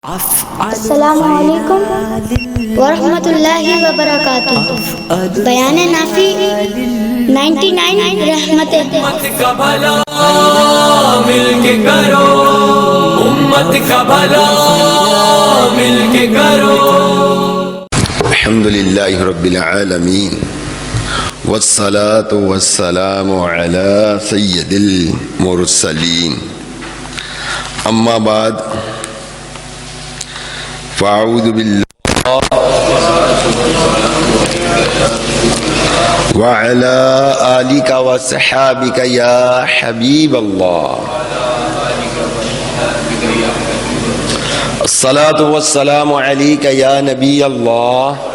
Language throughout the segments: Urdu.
السلام علیکم ورحمۃ اللہ وبرکاتہ۔ بیان نافی 99 رحمتیں۔ امت کا بھلا مل کے کرو، امت کا بھلا مل کے کرو۔ الحمدللہ رب العالمین والصلاة والسلام علی سید المرسلین، اما بعد فاعوذ باللہ وعلی آلک وصحابک یا حبیب اللہ، الصلاة والسلام علیک یا نبی اللہ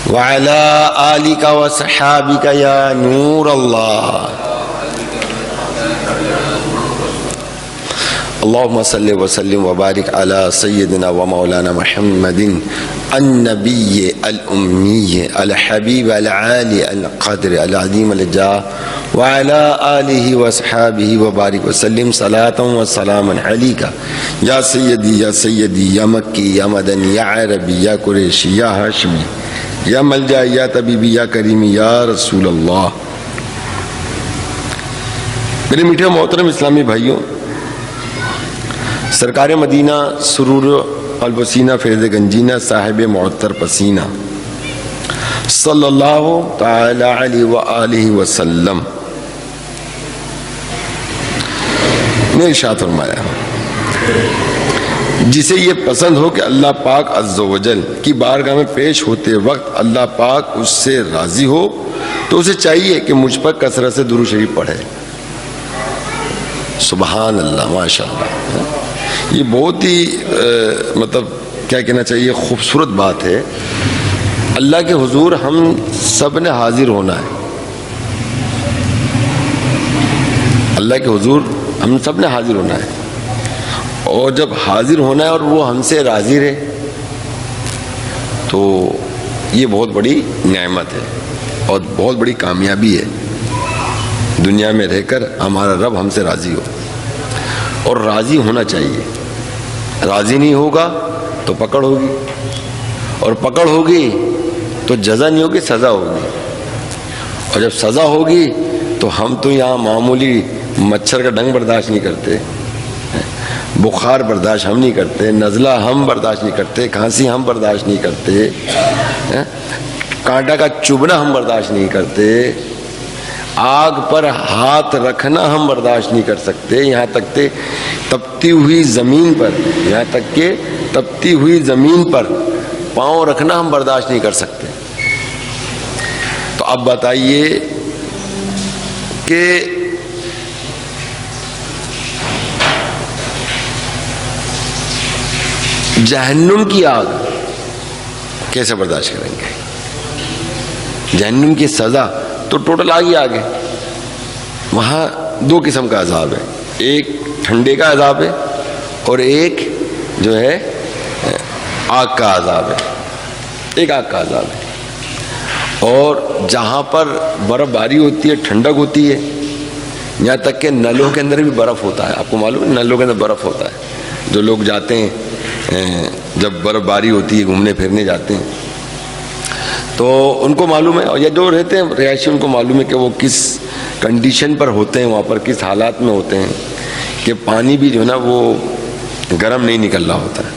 وعلی آلک وصحابک یا نور اللہ، اللہم صلی وسلم وبارک علی سیدنا و مولانا محمد النبی الامی الحبیب العالی القدر العظیم الجاہ وعلی آلہ وصحابہ وبارک وسلم صلاۃ و سلام علیک یا سیدی یا مکی یا مدنی یا عربی یا قریشی یا ہاشمی یا ملجا یا طبیبی یا کریمی یا رسول اللہ۔ میرے میٹھے محترم اسلامی بھائیوں، سرکار مدینہ سرور البسینہ فیض گنجینہ صاحب معطر پسینہ صلی اللہ تعالی علیہ وآلہ وسلم نے ارشاد فرمایا، جسے یہ پسند ہو کہ اللہ پاک عز و جل کی بارگاہ میں پیش ہوتے وقت اللہ پاک اس سے راضی ہو تو اسے چاہیے کہ مجھ پر کثرت سے درود شریف پڑھے۔ سبحان اللہ، ماشاء اللہ۔ یہ بہت ہی مطلب کیا کہنا چاہیے، خوبصورت بات ہے۔ اللہ کے حضور ہم سب نے حاضر ہونا ہے، اللہ کے حضور ہم سب نے حاضر ہونا ہے، اور جب حاضر ہونا ہے اور وہ ہم سے راضی رہے تو یہ بہت بڑی نعمت ہے اور بہت بڑی کامیابی ہے۔ دنیا میں رہ کر ہمارا رب ہم سے راضی ہو، اور راضی ہونا چاہیے۔ راضی نہیں ہوگا تو پکڑ ہوگی، اور پکڑ ہوگی تو جزا نہیں ہوگی، سزا ہوگی، اور جب سزا ہوگی تو ہم تو یہاں معمولی مچھر کا ڈنگ برداشت نہیں کرتے، بخار برداشت ہم نہیں کرتے، نزلہ ہم برداشت نہیں کرتے، کھانسی ہم برداشت نہیں کرتے، کانٹا کا چبھنا ہم برداشت نہیں کرتے، آگ پر ہاتھ رکھنا ہم برداشت نہیں کر سکتے، یہاں تک کہ تپتی ہوئی زمین پر پاؤں رکھنا ہم برداشت نہیں کر سکتے۔ تو اب بتائیے کہ جہنم کی آگ کیسے برداشت کریں گے؟ جہنم کی سزا تو ٹوٹل آگ ہی آگ ہے۔ وہاں دو قسم کا عذاب ہے، ایک ٹھنڈے کا عذاب ہے اور ایک جو ہے آگ کا عذاب ہے، ایک آگ کا عذاب ہے۔ اور جہاں پر برف باری ہوتی ہے، ٹھنڈک ہوتی ہے، یہاں تک کہ نلوں کے اندر بھی برف ہوتا ہے۔ آپ کو معلوم ہے نلوں کے اندر برف ہوتا ہے، جو لوگ جاتے ہیں جب برف باری ہوتی ہے گھومنے پھرنے جاتے ہیں تو ان کو معلوم ہے، اور یہ جو رہتے ہیں رہائشی ان کو معلوم ہے کہ وہ کس کنڈیشن پر ہوتے ہیں، وہاں پر کس حالات میں ہوتے ہیں کہ پانی بھی جو ہے نا وہ گرم نہیں نکل رہا ہوتا ہے،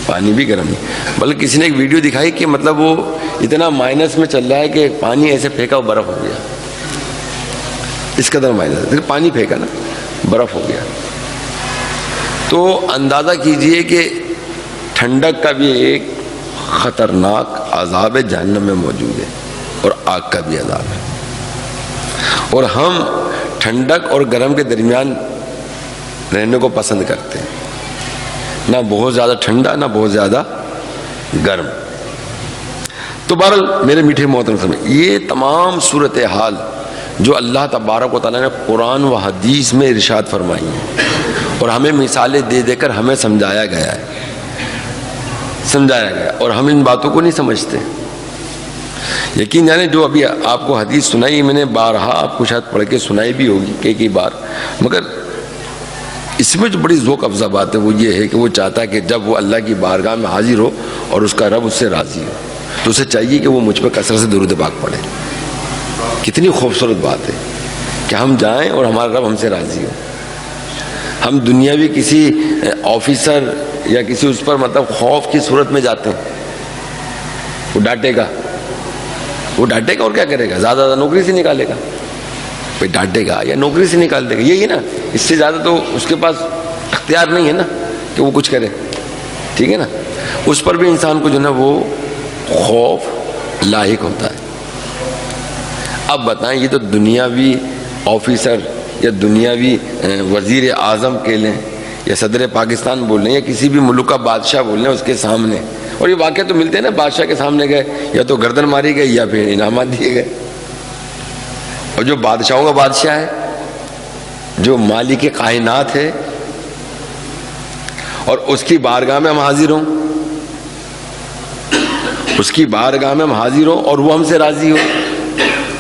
پانی بھی گرم نہیں، بلکہ کسی نے ایک ویڈیو دکھائی کہ مطلب وہ اتنا مائنس میں چل رہا ہے کہ پانی ایسے پھینکا وہ برف ہو گیا، اس قدر مائنس ہے، پانی پھینکا نا برف ہو گیا۔ تو اندازہ کیجئے کہ ٹھنڈک کا بھی ایک خطرناک عذاب جہنم میں موجود ہے، اور آگ کا بھی عذاب ہے، اور ہم ٹھنڈک اور گرم کے درمیان رہنے کو پسند کرتے ہیں، نہ بہت زیادہ ٹھنڈا نہ بہت زیادہ گرم۔ تو بہرحال میرے میٹھے محترم سمجھ، یہ تمام صورتحال جو اللہ تبارک و تعالیٰ نے قرآن و حدیث میں ارشاد فرمائی ہیں اور ہمیں مثالیں دے دے کر ہمیں سمجھایا گیا ہے، اور ہم ان باتوں کو نہیں سمجھتے۔ یقین جانے جو ابھی آپ کو حدیث سنائی میں نے بارہا آپ کو شاید پڑھ کے سنائی بھی ہوگی کئی بار، مگر اس میں جو بڑی ذوق افزا بات ہے وہ یہ ہے کہ وہ چاہتا ہے کہ جب وہ اللہ کی بارگاہ میں حاضر ہو اور اس کا رب اس سے راضی ہو تو اسے چاہیے کہ وہ مجھ پہ کثرت سے درود پاک پڑھے. کتنی خوبصورت بات ہے کہ ہم جائیں اور ہمارا رب ہم سے راضی ہو. ہم دنیاوی کسی آفیسر یا کسی اس پر مطلب خوف کی صورت میں جاتے ہیں, وہ ڈانٹے گا اور کیا کرے گا, زیادہ زیادہ نوکری سے نکالے گا. بھائی ڈانٹے گا یا نوکری سے نکال دے گا, یہی نا, اس سے زیادہ تو اس کے پاس اختیار نہیں ہے نا کہ وہ کچھ کرے. ٹھیک ہے نا, اس پر بھی انسان کو جو نا وہ خوف لاحق ہوتا ہے. اب بتائیں یہ تو دنیاوی آفیسر یا دنیاوی وزیر اعظم کے لیں یا صدر پاکستان بول لیں یا کسی بھی ملک کا بادشاہ بول لیں اس کے سامنے, اور یہ واقعہ تو ملتے ہیں نا, بادشاہ کے سامنے گئے یا تو گردن ماری گئی یا پھر انعامات دیے گئے. اور جو بادشاہوں کا بادشاہ ہے, جو مالک کائنات ہے, اور اس کی بارگاہ میں ہم حاضر ہوں, اس کی بارگاہ میں ہم حاضر ہوں اور وہ ہم سے راضی ہو,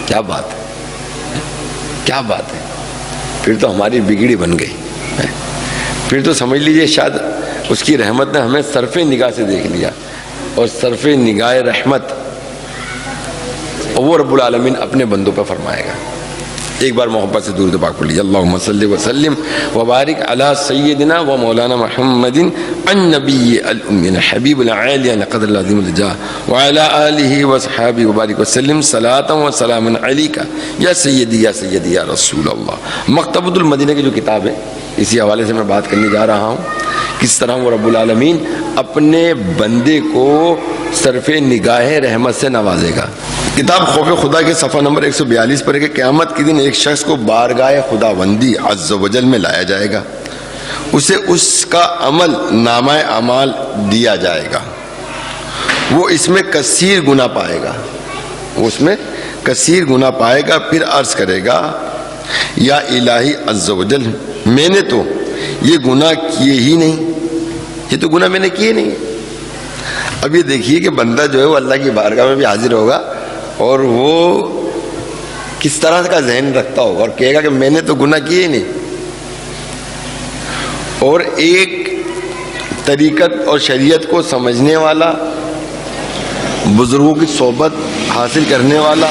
کیا بات ہے, کیا بات ہے. پھر تو ہماری بگڑی بن گئی. پھر تو سمجھ لیجئے شاید اس کی رحمت نے ہمیں صرف نگاہ سے دیکھ لیا, اور صرف نگاہ رحمت وہ رب العالمین اپنے بندوں پہ فرمائے گا. ایک بار محبت سے درود پاک پڑھ لیجیے. اللہم صلی وسلم وبارک علی سیدنا و مولانا محمد النبی الامی حبیب العالی قدر العظیم الجاہ وعلی آلہ وصحابہ وبارک وسلم صلاۃ و سلام علیکہ یا سیدی یا سیدی یا رسول اللہ. مکتبۃ المدینہ کی جو کتاب ہے, اسی حوالے سے میں بات کرنے جا رہا ہوں, کس طرح وہ رب العالمین اپنے بندے کو صرف نگاہ رحمت سے نوازے گا. کتاب خوف خدا کے صفحہ نمبر 142 پر ہے کہ قیامت کے دن ایک شخص کو بارگاہ خداوندی عز و جل میں لایا جائے گا, اسے اس کا عمل نامہ اعمال دیا جائے گا, وہ اس میں کثیر گناہ پائے گا, وہ اس میں کثیر گناہ پائے گا. پھر عرض کرے گا یا الہی عز و جل, میں نے تو یہ گناہ کیے ہی نہیں, یہ تو گناہ میں نے کیے نہیں. اب یہ دیکھیے کہ بندہ جو ہے وہ اللہ کی بارگاہ میں بھی حاضر ہوگا اور وہ کس طرح کا ذہن رکھتا ہوگا اور کہے گا کہ میں نے تو گناہ کیے ہی نہیں. اور ایک طریقت اور شریعت کو سمجھنے والا, بزرگوں کی صحبت حاصل کرنے والا,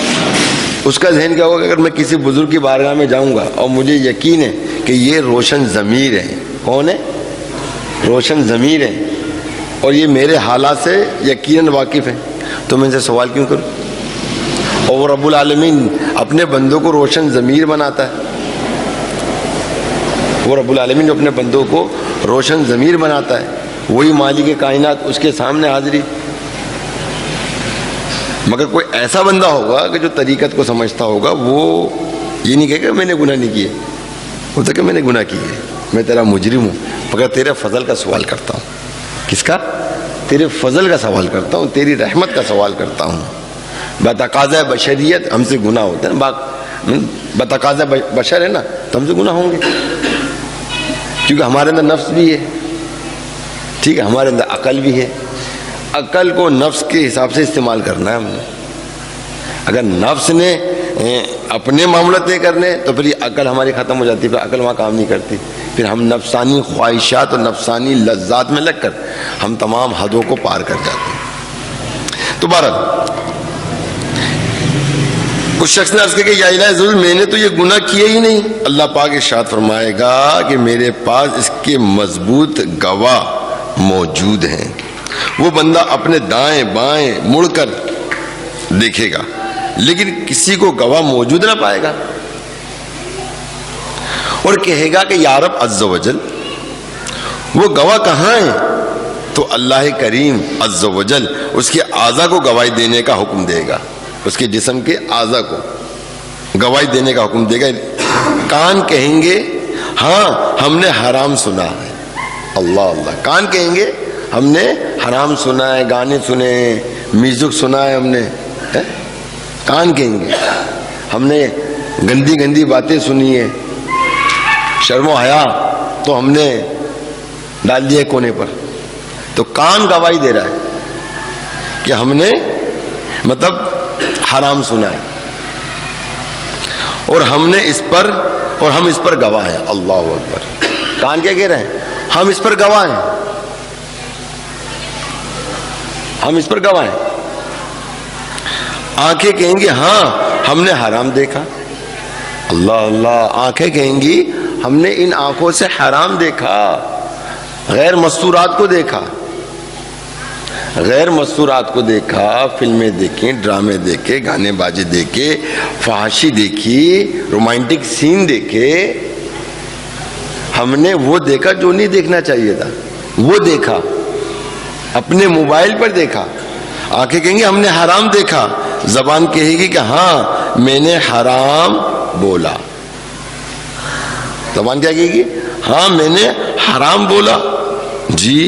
اس کا ذہن کیا ہوگا کہ اگر میں کسی بزرگ کی بارگاہ میں جاؤں گا اور مجھے یقین ہے کہ یہ روشن ضمیر ہے. کون ہے؟ روشن ضمیر ہے, اور یہ میرے حالات سے یقیناً واقف ہے, تو میں ان سے سوال کیوں کروں. اور وہ رب العالمین اپنے بندوں کو روشن ضمیر بناتا ہے, وہ رب العالمین جو اپنے بندوں کو روشن ضمیر بناتا ہے, وہی مالک کائنات, اس کے سامنے حاضری. مگر کوئی ایسا بندہ ہوگا کہ جو طریقت کو سمجھتا ہوگا, وہ یہ نہیں کہے کہ میں نے گناہ نہیں کیے, وہ تو کہ میں نے گناہ کیے, میں تیرا مجرم ہوں, مگر تیرے فضل کا سوال کرتا ہوں. کس کا؟ تیرے فضل کا سوال کرتا ہوں, تیری رحمت کا سوال کرتا ہوں. بتقاضۂ بشریت ہم سے گناہ ہوتے ہیں, بتقاضۂ بشر ہے نا, تو ہم سے گناہ ہوں گے, کیونکہ ہمارے اندر نفس بھی ہے. ٹھیک ہے, ہمارے اندر عقل بھی ہے. عقل کو نفس کے حساب سے استعمال کرنا ہے ہم نے. اگر نفس نے اپنے معاملات نہیں کرنے تو پھر یہ عقل ہماری ختم ہو جاتی, پھر عقل وہاں کام نہیں کرتی, پھر ہم نفسانی خواہشات اور نفسانی لذات میں لگ کر ہم تمام حدوں کو پار کر جاتے ہیں. تو بہرحال اس شخص نے عرض کیا کہ یا الہ ضرور میں نے تو یہ گناہ کیے ہی نہیں. اللہ پاک ارشاد فرمائے گا کہ میرے پاس اس کے مضبوط گواہ موجود ہیں. وہ بندہ اپنے دائیں بائیں مڑ کر دیکھے گا لیکن کسی کو گواہ موجود نہ پائے گا, اور کہے گا کہ یا رب عز و جل وہ گواہ کہاں ہیں؟ تو اللہ کریم عز و جل اس کے اعضاء کو گواہی دینے کا حکم دے گا, اس کے جسم کے اعضاء کو گواہی دینے کا حکم دے گا. کان کہیں گے ہاں ہم نے حرام سنا ہے. اللہ اللہ, کان کہیں گے ہم نے حرام سنا ہے, گانے سنے ہیں, میوزک سنا ہے ہم نے. کان کہیں گے ہم نے گندی گندی باتیں سنی ہیں, شرم و حیا تو ہم نے ڈال دیا کونے پر. تو کان گواہی دے رہا ہے کہ ہم نے مطلب حرام سنا ہے, اور ہم نے اس پر اور ہم اس پر گواہ ہیں. اللہ اکبر. کان کیا کہہ رہے ہیں؟ ہم اس پر گواہ ہیں، ہم اس پر گواہ ہیں۔ آنکھیں کہیں گی ہاں ہم نے حرام دیکھا، اللہ اللہ، آنکھیں کہیں گی ہم نے ان آنکھوں سے حرام دیکھا، غیر مستورات کو دیکھا، غیر مستورات کو دیکھا، فلمیں دیکھیں، ڈرامے دیکھے، گانے باجے دیکھے، فحاشی دیکھی، رومانٹک سین دیکھے، ہم نے وہ دیکھا جو نہیں دیکھنا چاہیے تھا، وہ دیکھا، اپنے موبائل پر دیکھا۔ آنکھیں کہیں گی ہم نے حرام دیکھا، زبان کہے گی کہ ہاں میں نے حرام بولا، زبان کیا کہے گی؟ ہاں میں نے حرام بولا، جی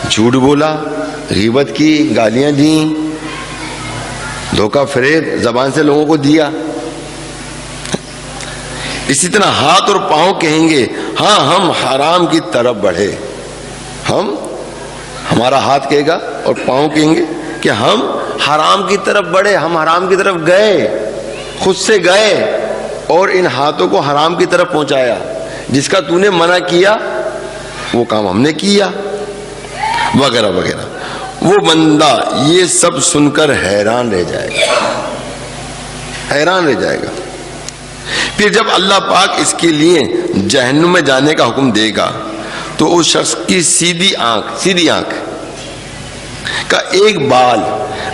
جھوٹ بولا، غیبت کی، گالیاں دیں، دھوکہ فریب زبان سے لوگوں کو دیا۔ اسی طرح ہاتھ اور پاؤں کہیں گے ہاں ہم حرام کی طرف بڑھے، ہمارا ہاتھ کہے گا اور پاؤں کہیں گے کہ ہم حرام کی طرف بڑھے، ہم حرام کی طرف گئے، خود سے گئے اور ان ہاتھوں کو حرام کی طرف پہنچایا، جس کا تو نے منع کیا وہ کام ہم نے کیا، وغیرہ وغیرہ۔ وہ بندہ یہ سب سن کر حیران رہ جائے گا، حیران رہ جائے گا۔ پھر جب اللہ پاک اس کے لیے جہنم میں جانے کا حکم دے گا تو اس شخص کی سیدھی آنکھ کا ایک بال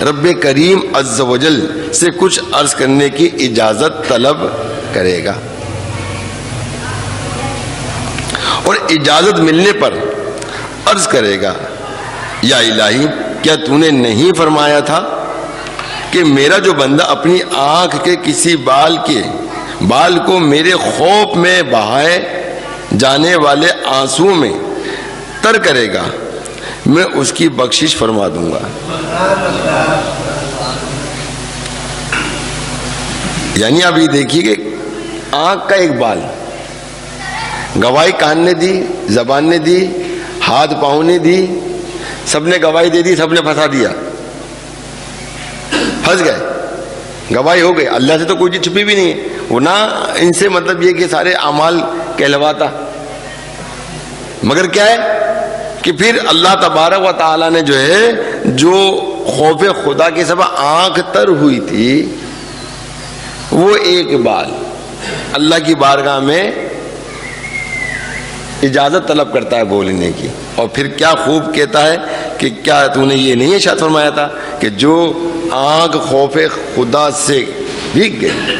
رب کریم عز و جل سے کچھ عرض کرنے کی اجازت طلب کرے گا، اور اجازت ملنے پر عرض کرے گا یا الہی کیا تو نے نہیں فرمایا تھا کہ میرا جو بندہ اپنی آنکھ کے کسی بال کو میرے خوف میں بہائے جانے والے آنسو میں تر کرے گا میں اس کی بخشش فرما دوں گا۔ یعنی اب یہ دیکھیے کہ آنکھ کا ایک بال، گواہی کان نے دی، زبان نے دی، ہاتھ پاؤں نے دی، سب نے گواہی دے دی، سب نے پھنسا دیا، پھنس گئے، گواہی ہو گئی۔ اللہ سے تو کوئی چیز چھپی بھی نہیں ہے، وہ نہ ان سے مطلب یہ کہ سارے اعمال کہلواتا، مگر کیا ہے کہ پھر اللہ تبارک و تعالیٰ نے جو ہے جو خوف خدا کے سبب آنکھ تر ہوئی تھی وہ ایک بال اللہ کی بارگاہ میں اجازت طلب کرتا ہے بولنے کی، اور پھر کیا خوب کہتا ہے کہ کیا تو نے یہ نہیں ارشاد فرمایا تھا کہ جو آنکھ خوف خدا سے بھیگ گئی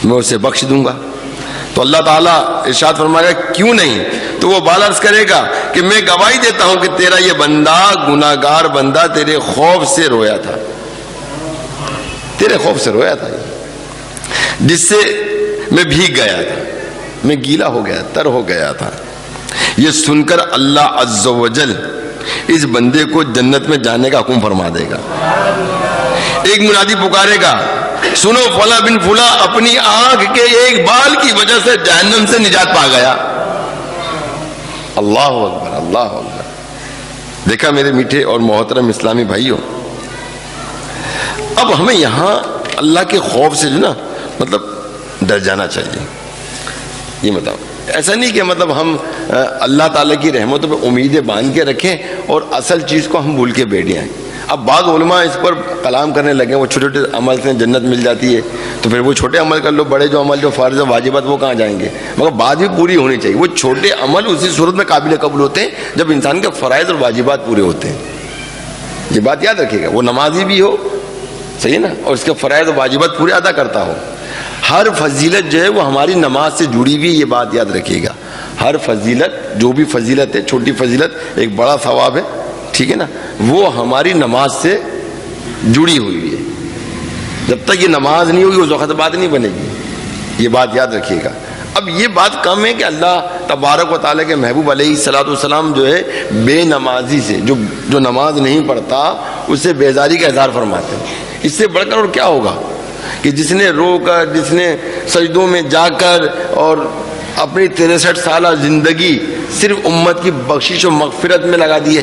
میں اسے بخش دوں گا۔ تو اللہ تعالیٰ ارشاد فرمائے گا کیوں نہیں، تو وہ بال عرض کرے گا کہ میں گواہی دیتا ہوں کہ تیرا یہ بندہ گناہگار بندہ تیرے خوف سے رویا تھا، تیرے خوف سے رویا تھا، جس سے میں بھیگ گیا تھا، میں گیلا ہو گیا، تر ہو گیا تھا۔ یہ سن کر اللہ عز و جل اس بندے کو جنت میں جانے کا حکم فرما دے گا۔ ایک منادی پکارے گا سنو فلاں بن فلاں اپنی آنکھ کے ایک بال کی وجہ سے جہنم سے نجات پا گیا۔ اللہ اکبر، اللہ اکبر۔ دیکھا میرے میٹھے اور محترم اسلامی بھائیوں، اب ہمیں یہاں اللہ کے خوف سے جو نا مطلب ڈر جانا چاہیے۔ یہ مطلب ایسا نہیں کہ مطلب ہم اللہ تعالیٰ کی رحمتوں پہ امیدیں باندھ کے رکھیں اور اصل چیز کو ہم بھول کے بیٹھ جائیں۔ اب بعض علماء اس پر کلام کرنے لگے، وہ چھوٹے چھوٹے عمل سے جنت مل جاتی ہے تو پھر وہ چھوٹے عمل کر لو، بڑے جو عمل جو فرض و واجبات وہ کہاں جائیں گے، مگر بات بھی پوری ہونی چاہیے۔ وہ چھوٹے عمل اسی صورت میں قابل قبول ہوتے ہیں جب انسان کے فرائض اور واجبات پورے ہوتے ہیں۔ یہ بات یاد رکھیے گا، وہ نمازی بھی ہو، صحیح نا، اور اس کے فرائض و واجبات پورے ادا کرتا ہو۔ ہر فضیلت جو ہے وہ ہماری نماز سے جڑی ہوئی، یہ بات یاد رکھیے گا۔ ہر فضیلت، جو بھی فضیلت ہے، چھوٹی فضیلت ایک بڑا ثواب ہے، ٹھیک ہے نا، وہ ہماری نماز سے جڑی ہوئی ہے۔ جب تک یہ نماز نہیں ہوگی اس وقت بات نہیں بنے گی، یہ بات یاد رکھیے گا۔ اب یہ بات کم ہے کہ اللہ تبارک و تعالیٰ کے محبوب علیہ الصلوۃ والسلام جو ہے بے نمازی سے، جو نماز نہیں پڑھتا اس سے بیزاری کا اظہار فرماتے ہیں۔ اس سے بڑھ کر اور کیا ہوگا کہ جس نے رو کر، جس نے سجدوں میں جا کر اور اپنی 63 سالہ زندگی صرف امت کی بخشش و مغفرت میں لگا دی ہے،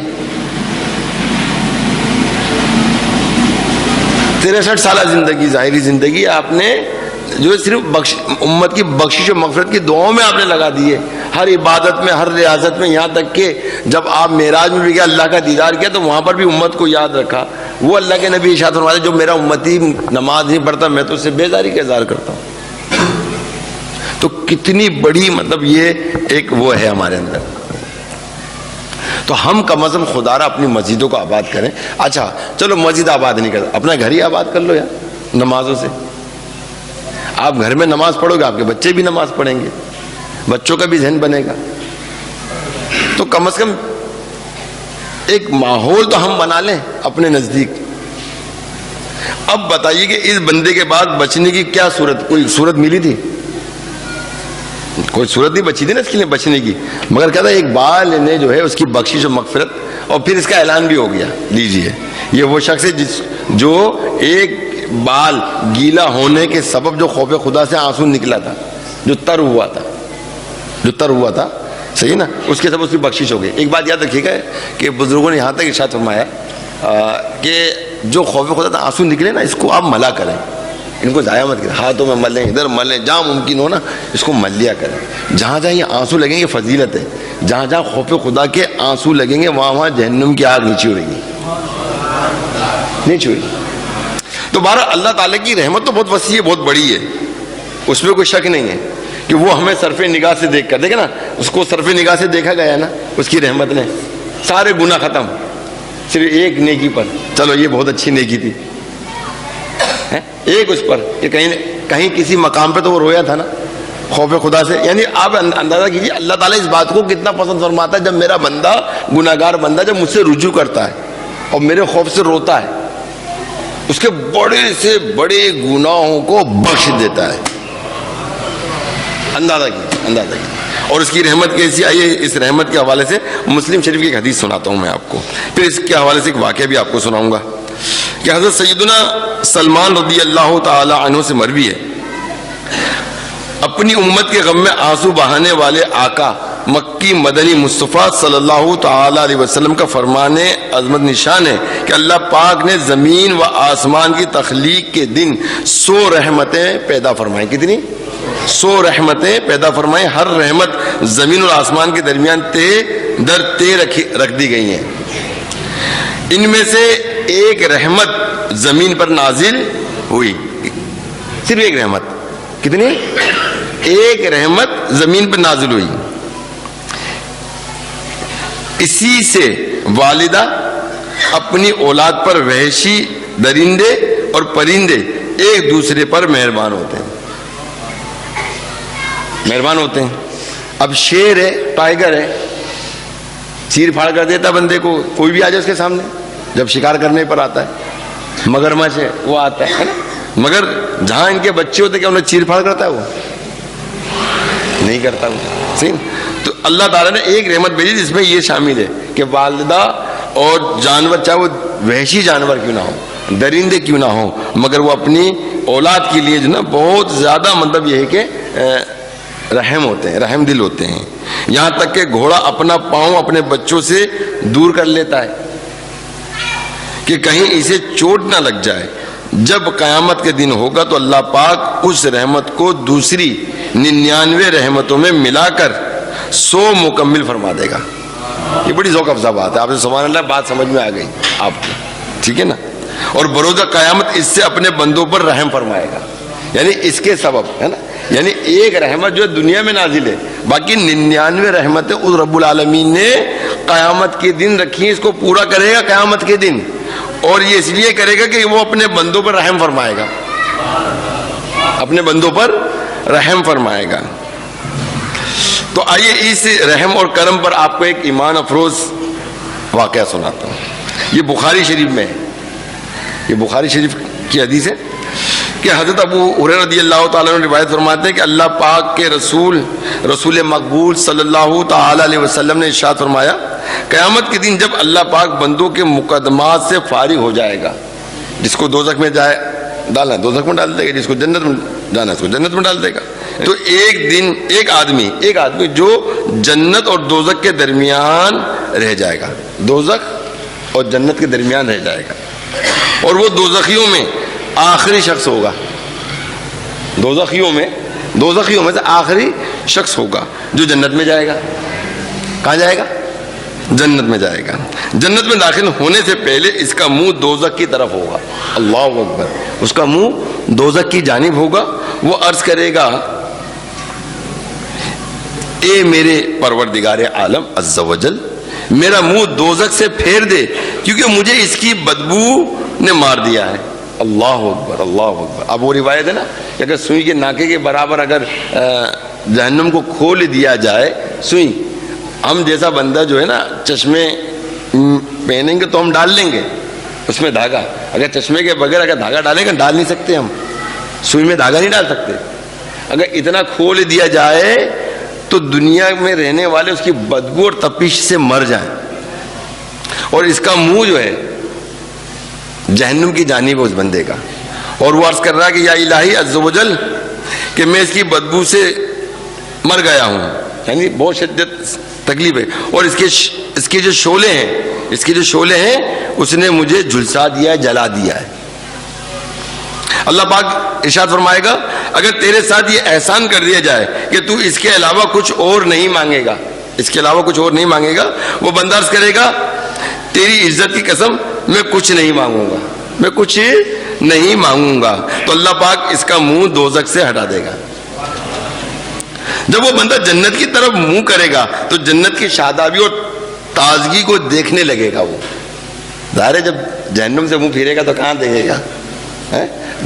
63 سالہ زندگی، ظاہری زندگی آپ نے جو صرف امت کی بخشش و مغفرت کی دعاؤں میں آپ نے لگا دی ہے۔ ہر عبادت میں، ہر ریاضت میں، یہاں تک کہ جب آپ معراج میں بھی گئے اللہ کا دیدار کیا تو وہاں پر بھی امت کو یاد رکھا. وہ اللہ کے نبی ارشاد فرماتے جو میرا امتی نماز نہیں پڑھتا میں تو اس سے بیزاری کا اظہار کرتا ہوں. تو کتنی بڑی مطلب یہ ایک وہ ہے ہمارے اندر. تو ہم کم از کم خدا را اپنی مسجدوں کو آباد کریں. اچھا چلو مسجد آباد نہیں کرتا، اپنا گھر ہی آباد کر لو یار نمازوں سے. آپ گھر میں نماز پڑھو گے آپ کے بچے بھی نماز پڑھیں گے، بچوں کا بھی ذہن بنے گا. تو کم از کم ایک ماحول تو ہم بنا لیں اپنے نزدیک. اب بتائیے کہ اس بندے کے بعد بچنے کی کیا صورت، کوئی صورت ملی تھی؟ کوئی صورت نہیں بچی تھی نا اس کے لیے بچنے کی، مگر کہتا ہے ایک بال نے جو ہے اس کی بخشش و مغفرت، اور پھر اس کا اعلان بھی ہو گیا. لیجئے یہ وہ شخص ہے جو ایک بال گیلا ہونے کے سبب جو خوف خدا سے آنسو نکلا تھا، جو تر ہوا تھا صحیح نا، اس کے سبب اس کی بخشش ہو گئی. ایک بات یاد رکھیے گا کہ بزرگوں نے یہاں تک ارشاد فرمایا کہ جو خوف خدا سے آنسو نکلے نا اس کو آپ ملا کریں، ان کو ضائع مت کریں. ہاتھوں میں ملیں، ادھر ملیں، جہاں ممکن ہو نا اس کو مل لیا کریں. جہاں جہاں یہ آنسو لگیں گے فضیلت ہے، جہاں جہاں خوف خدا کے آنسو لگیں گے وہاں وہاں جہنم کی آگ نیچے ہوئے گی، نیچے ہوئے گی. تو بہرحال اللہ تعالیٰ کی رحمت تو بہت وسیع ہے، بہت بڑی ہے، اس میں کوئی شک نہیں ہے کہ وہ ہمیں صرف نگاہ سے دیکھ کر، دیکھیں نا اس کو صرف نگاہ سے دیکھا گیا نا اس کی رحمت نے، سارے گناہ ختم صرف ایک نیکی پر. چلو یہ بہت اچھی نیکی تھی، ایک اس پر کہ کہیں کسی مقام پہ تو وہ رویا تھا نا خوف خدا سے. یعنی آپ اندازہ کیجیے اللہ تعالیٰ اس بات کو کتنا پسند فرماتا ہے جب میرا بندہ گناہگار بندہ جب مجھ سے رجوع کرتا ہے اور میرے خوف سے روتا ہے، اس کے بڑے سے بڑے گناہوں کو بخش دیتا ہے. اندازہ کیجیے. اور اس کی رحمت کیسی. آئیے اس رحمت کے حوالے سے مسلم شریف کی ایک حدیث سناتا ہوں میں آپ کو، پھر اس کے حوالے سے ایک واقعہ بھی آپ کو سناؤں گا کہ حضرت سیدنا سلمان رضی اللہ تعالی عنہ سے مروی ہے، اپنی امت کے غم میں آنسو بہانے والے آقا مکی مدنی مصطفیٰ صلی اللہ تعالی علیہ وسلم کا فرمان عظمت نشان ہے کہ اللہ پاک نے زمین و آسمان کی تخلیق کے دن 100 رحمتیں پیدا فرمائیں. کتنی؟ 100 رحمتیں پیدا فرمائیں. ہر رحمت زمین اور آسمان کے درمیان در تے رکھ دی گئی ہیں. ان میں سے ایک رحمت زمین پر نازل ہوئی، صرف ایک رحمت. کتنی؟ ایک رحمت زمین پر نازل ہوئی. اسی سے والدہ اپنی اولاد پر وحشی درندے اور پرندے ایک دوسرے پر مہربان ہوتے ہیں. اب شیر ہے، ٹائیگر ہے، چیر پھاڑ کر دیتا بندے کو، کوئی بھی آ جائے اس کے سامنے جب شکار کرنے پر آتا ہے. مگرمچھ ہے وہ آتا ہے نا، مگر جہاں ان کے بچے ہوتے کیا انہیں چیر پھاڑ کرتا ہے؟ وہ نہیں کرتا وہ. صحیح. تو اللہ تعالیٰ نے ایک رحمت بھیجی جس میں یہ شامل ہے کہ والدہ اور جانور چاہے وہ وحشی جانور کیوں نہ ہو، درندے کیوں نہ ہو، مگر وہ اپنی اولاد کے لیے جو نا بہت زیادہ مطلب یہ ہے کہ رحم ہوتے ہیں، رحم دل ہوتے ہیں. یہاں تک کہ گھوڑا اپنا پاؤں اپنے بچوں سے دور کر لیتا ہے کہ کہیں اسے چوٹ نہ لگ جائے. جب قیامت کے دن ہوگا تو اللہ پاک اس رحمت کو دوسری 99 رحمتوں میں ملا کر 100 مکمل فرما دے گا. یہ بڑی ذوق افزا بات ہے. آپ سے سبحان اللہ بات سمجھ میں آ گئی آپ کو، ٹھیک ہے نا. اور بروز قیامت اس سے اپنے بندوں پر رحم فرمائے گا. یعنی اس کے سبب ہے نا، یعنی ایک رحمت جو ہے دنیا میں نازل ہے، باقی 99 رحمتیں اس رب العالمین نے قیامت کے دن رکھی ہیں. اس کو پورا کرے گا قیامت کے دن، اور یہ اس لیے کرے گا کہ وہ اپنے بندوں پر رحم فرمائے گا، اپنے بندوں پر رحم فرمائے گا. تو آئیے اس رحم اور کرم پر آپ کو ایک ایمان افروز واقعہ سناتا ہوں. یہ بخاری شریف میں ہے، یہ بخاری شریف کی حدیث ہے کہ حضرت ابو ہریرہ رضی اللہ تعالیٰ عنہ روایت فرماتے ہیں کہ اللہ پاک کے رسول مقبول صلی اللہ تعالی علیہ وسلم نے ارشاد فرمایا، قیامت کے دن جب اللہ پاک بندوں کے مقدمات سے فارغ ہو جائے گا، جس کو دوزخ میں ڈالنا ہے دوزخ میں ڈال دے گا، جس کو جنت میں جانا ہے اس کو جنت میں ڈال دے گا. تو ایک دن ایک آدمی جو جنت اور دوزخ کے درمیان رہ جائے گا، دوزخ اور جنت کے درمیان رہ جائے گا، اور وہ دوزخیوں میں آخری شخص ہوگا. دوزخیوں میں دوزخیوں میں سے آخری شخص ہوگا جو جنت میں جائے گا. کہاں جائے گا؟ جنت میں جائے گا. جنت میں داخل ہونے سے پہلے اس کا منہ دوزخ کی طرف ہوگا. اللہ اکبر. اس کا منہ دوزخ کی جانب ہوگا. وہ عرض کرے گا اے میرے پروردگار عالم عز و جل، میرا منہ دوزخ سے پھیر دے کیونکہ مجھے اس کی بدبو نے مار دیا ہے. اللہ اکبر اللہ اکبر. اب وہ روایت ہے نا کہ اگر سوئی کے ناکے کے برابر اگر جہنم کو کھول دیا جائے سوئی، ہم جیسا بندہ جو ہے نا چشمے پہنیں گے تو ہم ڈال لیں گے اس میں دھاگا. اگر چشمے کے بغیر اگر دھاگا ڈالیں گے ڈال نہیں سکتے. ہم سوئی میں دھاگا نہیں ڈال سکتے. اگر اتنا کھول دیا جائے تو دنیا میں رہنے والے اس کی بدبو اور تپش سے مر جائیں. اور اس کا منہ جو ہے جہنم کی جانب ہے اس بندے کا. اور وہ عرض کر رہا ہے کہ یا الہی عز و جل کہ میں اس کی بدبو سے مر گیا ہوں، یعنی بہت شدت تکلیف ہے. اور اس کے جو شعلے ہیں اس نے مجھے جھلسا دیا ہے، جلا دیا ہے. اللہ پاک ارشاد فرمائے گا اگر تیرے ساتھ یہ احسان کر دیا جائے کہ تو اس کے علاوہ کچھ اور نہیں مانگے گا، اس کے علاوہ کچھ اور نہیں مانگے گا، وہ بندہ عرض کرے گا تیری عزت کی قسم میں کچھ نہیں مانگوں گا، میں کچھ نہیں مانگوں گا. تو اللہ پاک اس کا منہ دوزخ سے ہٹا دے گا. جب وہ بندہ جنت کی طرف منہ کرے گا تو جنت کی شادابی اور تازگی کو دیکھنے لگے گا. وہ ظاہر ہے جب جہنم سے منہ پھیرے گا تو کہاں دیکھے گا؟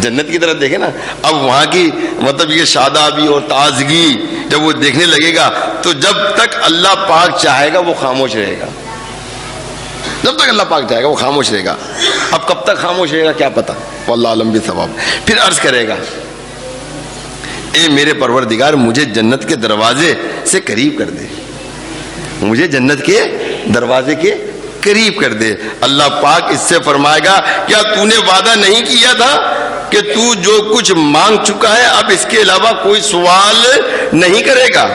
جنت کی طرف دیکھے نا. اب وہاں کی مطلب یہ شادابی اور تازگی جب وہ دیکھنے لگے گا تو جب تک اللہ پاک چاہے گا وہ خاموش رہے گا. جب تک اللہ پاک چاہے گا وہ خاموش رہے گا. اب کب تک خاموش رہے گا کیا پتا، واللہ علم بالصواب. پھر عرض کرے گا اے میرے پروردگار مجھے جنت کے دروازے سے قریب کر دے، مجھے جنت کے دروازے کے قریب کر دے. اللہ پاک اس سے فرمائے گا کیا تو نے وعدہ نہیں کیا تھا کہ تو جو کچھ مانگ چکا ہے اب اس کے علاوہ کوئی سوال نہیں کرے گا؟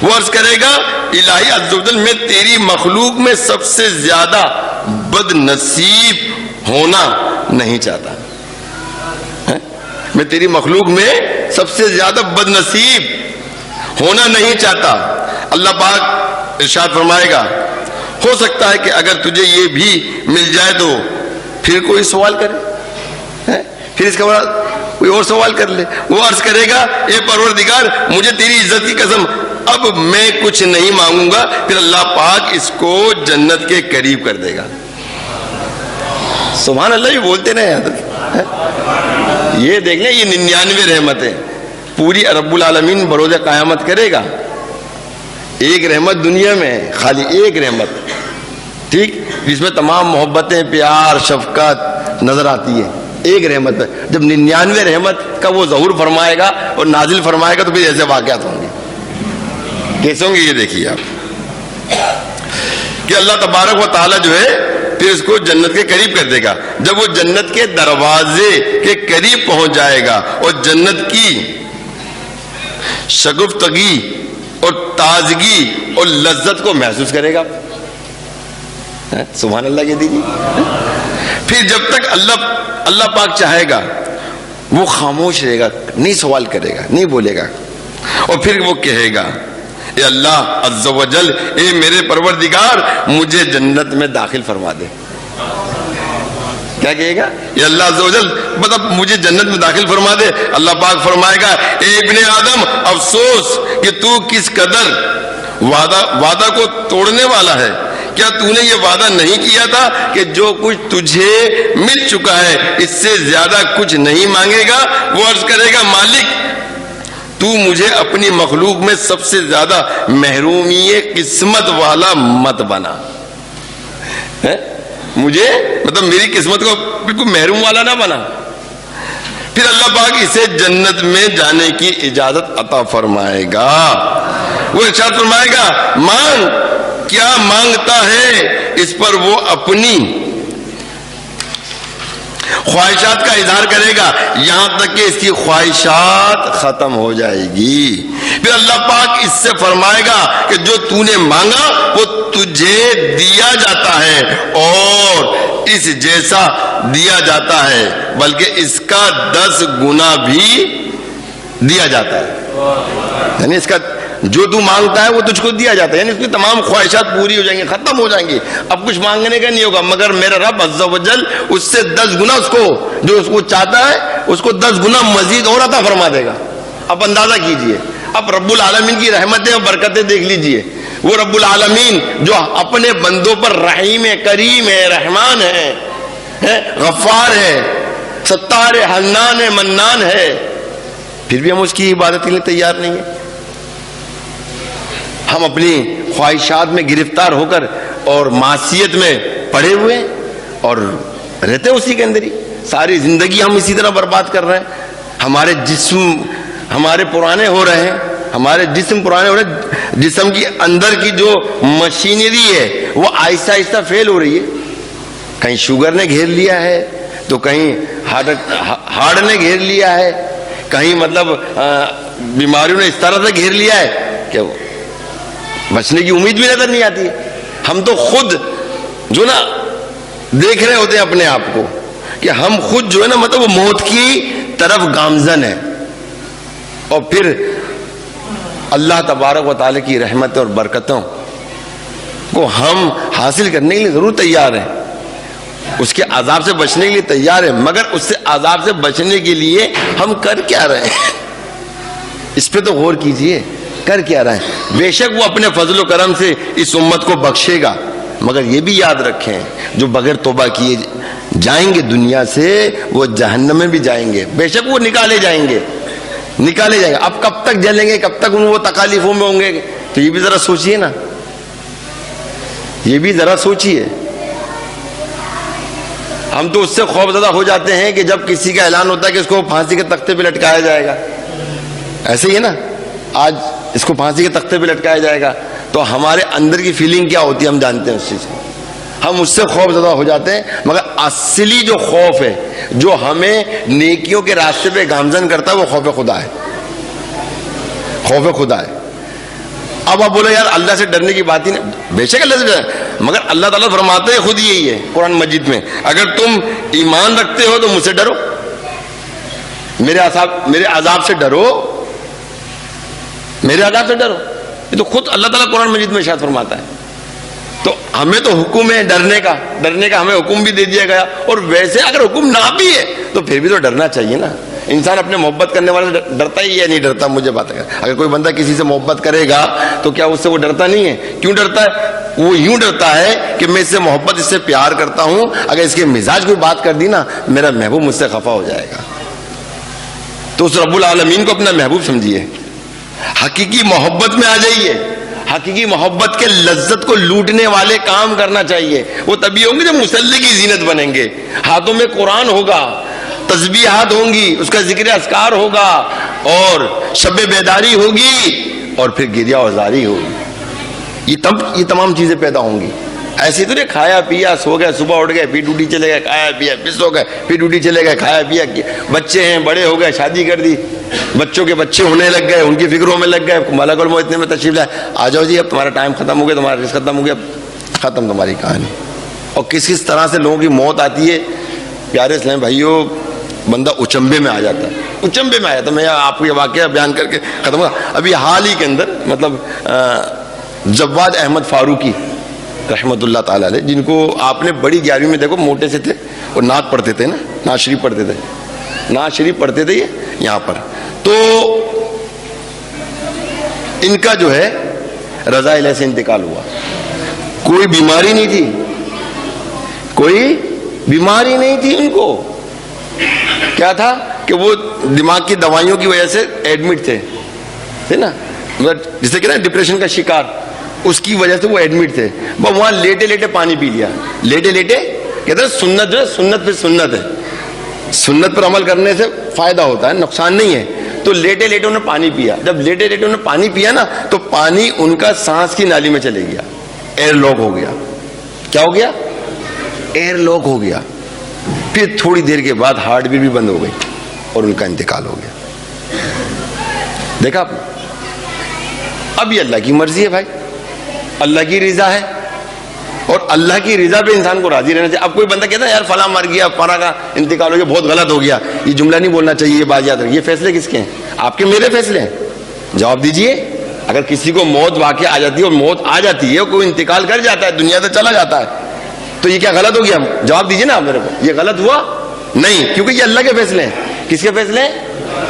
وہ عرض کرے گا الہی عز و جل میں تیری مخلوق میں سب سے زیادہ بد نصیب ہونا نہیں چاہتا. میں تیری مخلوق میں سب سے زیادہ بد نصیب ہونا نہیں چاہتا. اللہ پاک ارشاد فرمائے گا ہو سکتا ہے کہ اگر تجھے یہ بھی مل جائے تو پھر کوئی سوال کرے، پھر اس کے بعد کوئی اور سوال کر لے. وہ عرض کرے گا اے پروردگار مجھے تیری عزت کی قسم اب میں کچھ نہیں مانگوں گا. پھر اللہ پاک اس کو جنت کے قریب کر دے گا. سبحان اللہ. یہ بولتے رہے یہ دیکھ لیں یہ 99 رحمتیں پوری رب العالمین بروز قیامت کرے گا. ایک رحمت دنیا میں ہے، خالی ایک رحمت، ٹھیک، جس میں تمام محبتیں پیار شفقت نظر آتی ہے. ایک رحمت ہے. جب 99 رحمت کا وہ ظہور فرمائے گا اور نازل فرمائے گا تو پھر ایسے واقعات ہوں گے. کیسے ہوں گے یہ دیکھیے آپ کہ اللہ تبارک و تعالیٰ جو ہے پھر اس کو جنت کے قریب کر دے گا. جب وہ جنت کے دروازے کے قریب پہنچ جائے گا اور جنت کی شگفتگی اور تازگی اور لذت کو محسوس کرے گا. سبحان اللہ. یہ دیجیے. پھر جب تک اللہ پاک چاہے گا وہ خاموش رہے گا، نہیں سوال کرے گا، نہیں بولے گا. اور پھر وہ کہے گا اے اللہ عز و جل اے میرے پروردگار مجھے جنت میں داخل فرما دے. کیا کہے گا؟ اے اللہ عز و جل مطلب مجھے جنت میں داخل فرما دے. اللہ پاک فرمائے گا اے ابن آدم افسوس کہ تو کس قدر وعدہ کو توڑنے والا ہے. کیا تو نے یہ وعدہ نہیں کیا تھا کہ جو کچھ تجھے مل چکا ہے اس سے زیادہ کچھ نہیں مانگے گا؟ وہ عرض کرے گا مالک تو مجھے اپنی مخلوق میں سب سے زیادہ محرومی قسمت والا مت بنا. مجھے مطلب میری قسمت کو بالکل محروم والا نہ بنا. پھر اللہ پاک اسے جنت میں جانے کی اجازت عطا فرمائے گا. وہ ارشاد فرمائے گا مانگ. کیا مانگتا ہے؟ اس پر وہ اپنی خواہشات کا اظہار کرے گا یہاں تک کہ اس کی خواہشات ختم ہو جائے گی. پھر اللہ پاک اس سے فرمائے گا کہ جو تو نے مانگا وہ تجھے دیا جاتا ہے اور اس جیسا دیا جاتا ہے بلکہ اس کا 10 گنا بھی دیا جاتا ہے. یعنی اس کا جو تو مانگتا ہے وہ تجھ کو دیا جاتا ہے. یعنی اس کی تمام خواہشات پوری ہو جائیں گی, ختم ہو جائیں گی, اب کچھ مانگنے کا نہیں ہوگا, مگر میرا رب عز و جل اس سے 10 گنا اس کو جو اس کو چاہتا ہے اس کو 10 گنا مزید اور عطا فرما دے گا. اب اندازہ کیجئے, اب رب العالمین کی رحمتیں اور برکتیں دیکھ لیجئے. وہ رب العالمین جو اپنے بندوں پر رحیم ہے, کریم ہے, رحمان ہے, غفار ہے, ستار ہے, حنان ہے, منان ہے, پھر بھی ہم اس کی عبادت کے لیے تیار نہیں ہیں. ہم اپنی خواہشات میں گرفتار ہو کر اور معصیت میں پڑے ہوئے اور رہتے اسی کے اندر ہی. ساری زندگی ہم اسی طرح برباد کر رہے ہیں. ہمارے جسم ہمارے پرانے ہو رہے ہیں, ہمارے جسم پرانے ہو رہے ہیں. جسم کی اندر کی جو مشینری ہے وہ آہستہ آہستہ فیل ہو رہی ہے. کہیں شوگر نے گھیر لیا ہے, تو کہیں ہارٹ نے گھیر لیا ہے, کہیں مطلب بیماریوں نے اس طرح سے گھیر لیا ہے کہ بچنے کی امید بھی نظر نہیں آتی ہے. ہم تو خود جو نا دیکھ رہے ہوتے ہیں اپنے آپ کو کہ ہم خود جو ہے نا مطلب وہ موت کی طرف گامزن ہے, اور پھر اللہ تبارک و تعالی کی رحمت اور برکتوں کو ہم حاصل کرنے کے لیے ضرور تیار ہیں, اس کے عذاب سے بچنے کے لیے تیار ہیں, مگر اس سے عذاب سے بچنے کے لیے ہم کر کیا رہے ہیں, اس پہ تو غور کیجئے. کر کیا رہے ہیں؟ بے شک وہ اپنے فضل و کرم سے اس امت کو بخشے گا, مگر یہ بھی یاد رکھیں جو بغیر توبہ کیے جائیں گے دنیا سے وہ جہنم میں بھی جائیں گے. بے شک وہ نکالے جائیں گے. اب کب تک جلیں گے, کب تک ان وہ تکالیفوں میں ہوں گے, تو یہ بھی ذرا سوچئے نا, یہ بھی ذرا سوچئے. ہم تو اس سے خوف زدہ ہو جاتے ہیں کہ جب کسی کا اعلان ہوتا ہے کہ اس کو پھانسی کے تختے پہ لٹکایا جائے گا, ایسے ہی ہے نا, آج اس کو پھانسی کے تختے پہ لٹکایا جائے گا, تو ہمارے اندر کی فیلنگ کیا ہوتی ہے ہم جانتے ہیں اس چیز کو. ہم اس سے خوف زدہ ہو جاتے ہیں, مگر اصلی جو خوف ہے جو ہمیں نیکیوں کے راستے پہ گامزن کرتا ہے وہ خوف خدا ہے. خوف خدا ہے. اب آپ بولے یار اللہ سے ڈرنے کی بات ہی نہیں, بے شک اللہ سے ڈر, مگر اللہ تعالیٰ فرماتے ہیں خود یہی ہے قرآن مجید میں, اگر تم ایمان رکھتے ہو تو مجھ سے ڈرو, میرے عذاب سے ڈرو, میرے عذاب سے ڈرو. یہ تو خود اللہ تعالیٰ قرآن مجید میں ارشاد فرماتا ہے. تو ہمیں تو حکم ہے ڈرنے کا ہمیں حکم بھی دے دیا گیا, اور ویسے اگر حکم نہ بھی ہے تو پھر بھی تو ڈرنا چاہیے نا. انسان اپنے محبت کرنے والے سے ڈرتا ہی ہے نہیں ڈرتا, مجھے بات ہے. اگر کوئی بندہ کسی سے محبت کرے گا تو کیا اس سے وہ ڈرتا نہیں ہے؟ کیوں ڈرتا ہے؟ وہ یوں ڈرتا ہے کہ میں اس سے محبت, اس سے پیار کرتا ہوں, اگر اس کے مزاج کوئی بات کر دی نا میرا محبوب مجھ سے خفا ہو جائے گا. تو اس رب العالمین کو اپنا محبوب سمجھیے, حقیقی محبت میں آ جائیے. حقیقی محبت کے لذت کو لوٹنے والے کام کرنا چاہیے. وہ تبھی ہوں گے جب مصلی کی زینت بنیں گے, ہاتھوں میں قرآن ہوگا, تسبیحات ہوں گی, اس کا ذکر اذکار ہوگا, اور شب بیداری ہوگی, اور پھر گریہ وزاری ہوگی. یہ تمام چیزیں پیدا ہوں گی. ایسے تو نہیں کھایا پیا سو گئے, صبح اٹھ گئے پھر ڈیوٹی چلے گئے, کھایا پیا پھر سو گئے پھر ڈیوٹی چلے گئے, کھایا پیا, بچے ہیں بڑے ہو گئے شادی کر دی, بچوں کے بچے ہونے لگ گئے, ان کی فکروں میں لگ گئے, ملک الموت اتنے میں تشریف لائے, آ جاؤ جی اب تمہارا ٹائم ختم ہو گیا, تمہارا رزق ختم ہو گیا, ختم تمہاری کہانی. اور کس طرح سے لوگوں کی موت آتی ہے پیارے اسلام بھائیوں, بندہ اچمبے میں آ جاتا ہے, اچمبے میں آ جاتا ہے. میں آپ کو یہ واقعہ بیان کر کے ختم ہوا. ابھی حال ہی کے اندر مطلب جواد احمد فاروقی رحمت اللہ تعالیٰ علیہ, جن کو آپ نے بڑی 11ویں میں دیکھو موٹے سے تھے, اور نعت پڑھتے تھے نا, نعت شریف پڑھتے تھے یہ یہاں پر. تو ان کا جو ہے رضا الہی سے انتقال ہوا. کوئی بیماری نہیں تھی ان کو. کیا تھا کہ وہ دماغ کی دوائیوں کی وجہ سے ایڈمٹ تھے نا, جسے کہتے ہیں ڈپریشن کا شکار, اس کی وجہ سے وہ ایڈمٹ تھے. وہ وہاں لیٹے لیٹے پانی پی لیا, لیٹے کہتے ہیں سنت جو ہے سنت پہ سنت ہے, سنت پر عمل کرنے سے فائدہ ہوتا ہے, نقصان نہیں ہے. تو لیٹے انہوں نے پانی پیا. جب لیٹے انہوں نے پانی پیا نا تو پانی ان کا سانس کی نالی میں چلے گیا, ایئر لاک ہو گیا. کیا ہو گیا؟ ایئر لاک ہو گیا. پھر تھوڑی دیر کے بعد ہارٹ بیٹ بھی بند ہو گئی اور ان کا انتقال ہو گیا. دیکھا آپ نے, اب یہ اللہ کی مرضی ہے بھائی, اللہ کی رضا ہے, اور اللہ کی رضا پہ انسان کو راضی رہنا چاہیے. اب کوئی بندہ کہتا ہے یار فلاں مر گیا, فلاں کا انتقال ہو گیا, بہت غلط ہو گیا, یہ جملہ نہیں بولنا چاہیے, یہ بات یاد رکھیے. یہ فیصلے کس کے ہیں؟ آپ کے میرے فیصلے ہیں؟ جواب دیجئے. اگر کسی کو موت واقع آ جاتی ہے اور موت آ جاتی ہے, کوئی انتقال کر جاتا ہے, دنیا سے چلا جاتا ہے, تو یہ کیا غلط ہو گیا؟ جواب دیجئے نا آپ میرے کو, یہ غلط ہوا نہیں, کیونکہ یہ اللہ کے فیصلے ہیں. کس کے فیصلے ہیں؟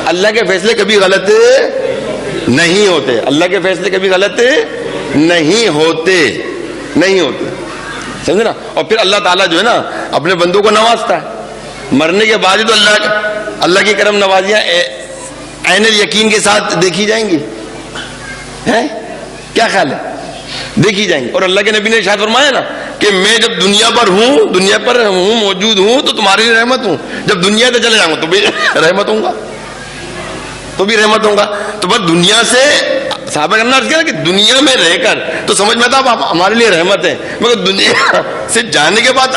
اللہ کے فیصلے کبھی غلط نہیں ہوتے. اللہ کے فیصلے کبھی غلط نہیں ہوتے, نہیں ہوتے, سمجھے نا. اور پھر اللہ تعالیٰ جو ہے نا اپنے بندوں کو نوازتا ہے. مرنے کے بعد تو اللہ کی کرم نوازیاں عین یقین کے ساتھ دیکھی جائیں گی. کیا خیال ہے؟ دیکھی جائیں گی. اور اللہ کے نبی نے ارشاد فرمایا نا کہ میں جب دنیا پر ہوں موجود ہوں تو تمہاری رحمت ہوں, جب دنیا سے چلے جاؤں گا تو بھی رحمت ہوں گا, تو بس دنیا سے صحابہ کرنا عرض کیا کہ دنیا میں رہ کر تو سمجھ میں تھا آپ ہمارے لیے رحمت ہے, مگر دنیا سے جانے کے بعد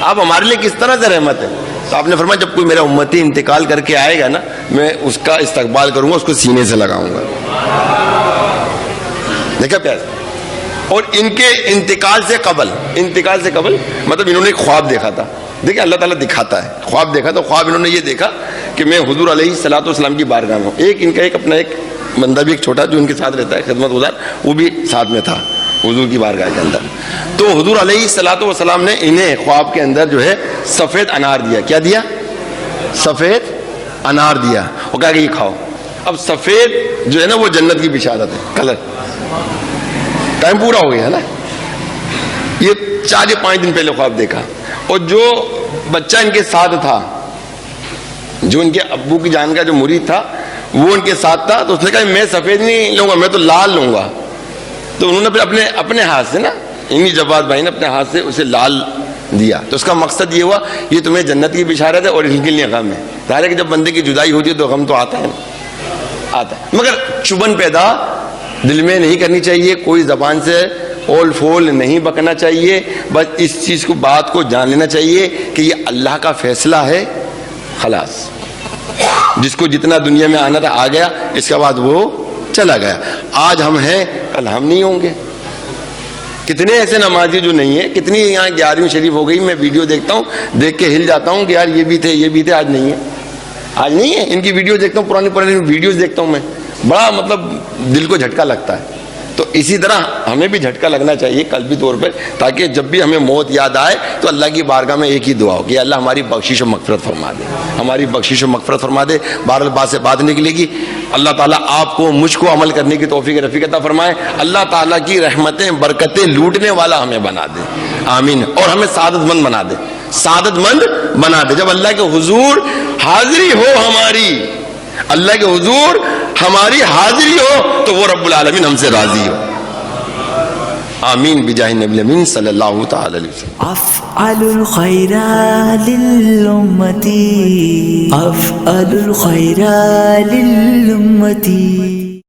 آپ ہمارے لیے کس طرح سے رحمت ہے. تو آپ نے فرمایا جب کوئی میرا امتی انتقال کر کے آئے گا نا, میں اس کا استقبال کروں گا, اس کو سینے سے لگاؤں گا. دیکھا پیار. اور ان کے انتقال سے قبل مطلب انہوں نے ایک خواب دیکھا تھا. دیکھیں اللہ تعالیٰ دکھاتا ہے, خواب دیکھا تو خواب انہوں نے یہ دیکھا کہ میں حضور علیہ الصلوۃ والسلام کی بارگاہ میں ہوں. ان کا اپنا ایک بندہ بھی ایک چھوٹا جو ان کے ساتھ رہتا ہے خدمت گزار, وہ بھی ساتھ میں تھا حضور کی بارگاہ کے اندر. تو حضور علیہ الصلوۃ والسلام نے انہیں خواب کے اندر جو ہے سفید انار دیا. کیا دیا؟ سفید انار دیا, اور کہا کہ یہ کھاؤ. اب سفید جو ہے نا وہ جنت کی بشارت ہے, کلر. ٹائم پورا ہو گیا ہے نا, یہ 4 یا 5 دن پہلے خواب دیکھا. اور جو بچہ ان کے ساتھ تھا, جو ان کے ابو کی جان کا جو مرید تھا, وہ ان کے ساتھ تھا. تو اس نے کہا میں سفید نہیں لوں گا, میں تو لال لوں گا. تو انہوں نے پھر اپنے ہاتھ سے نا, انہی جواد بھائی نے اپنے ہاتھ سے اسے لال دیا. تو اس کا مقصد یہ ہوا یہ تمہیں جنت کی بشارت ہے اور ان کے لیے غم ہے. ظاہر ہے کہ جب بندے کی جدائی ہوتی ہے تو غم تو آتا ہے نا, آتا ہے, مگر چبھن پیدا دل میں نہیں کرنی چاہیے. کوئی زبان سے اول فول نہیں بکنا چاہیے. بس اس چیز کو, بات کو جان لینا چاہیے کہ یہ اللہ کا فیصلہ ہے, خلاص. جس کو جتنا دنیا میں آنا تھا آ گیا, اس کے بعد وہ چلا گیا. آج ہم ہیں, کل ہم نہیں ہوں گے. کتنے ایسے نمازی جو نہیں ہیں, کتنی یہاں 11ویں شریف ہو گئی, میں ویڈیو دیکھتا ہوں, دیکھ کے ہل جاتا ہوں کہ یار یہ بھی تھے, آج نہیں ہے. ان کی ویڈیو دیکھتا ہوں, پرانی ویڈیوز دیکھتا ہوں میں, بڑا مطلب دل کو جھٹکا لگتا ہے. تو اسی طرح ہمیں بھی جھٹکا لگنا چاہیے قلبی طور پر, تاکہ جب بھی ہمیں موت یاد آئے تو اللہ کی بارگاہ میں ایک ہی دعا ہو کہ اللہ ہماری بخشش و مغفرت فرما دے, بہرحال بات سے بات نکلے گی. اللہ تعالیٰ آپ کو, مجھ کو عمل کرنے کی توفیق رفیق عطا فرمائے. اللہ تعالیٰ کی رحمتیں برکتیں لوٹنے والا ہمیں بنا دے, آمین. اور ہمیں سعادت مند بنا دے. جب اللہ کے حضور حاضری ہو ہماری حاضری ہو تو وہ رب العالمین ہم سے راضی ہو. آمین بجاہ نبی امین صلی اللہ تعالی علیہ وسلم. افعل الخير للأمة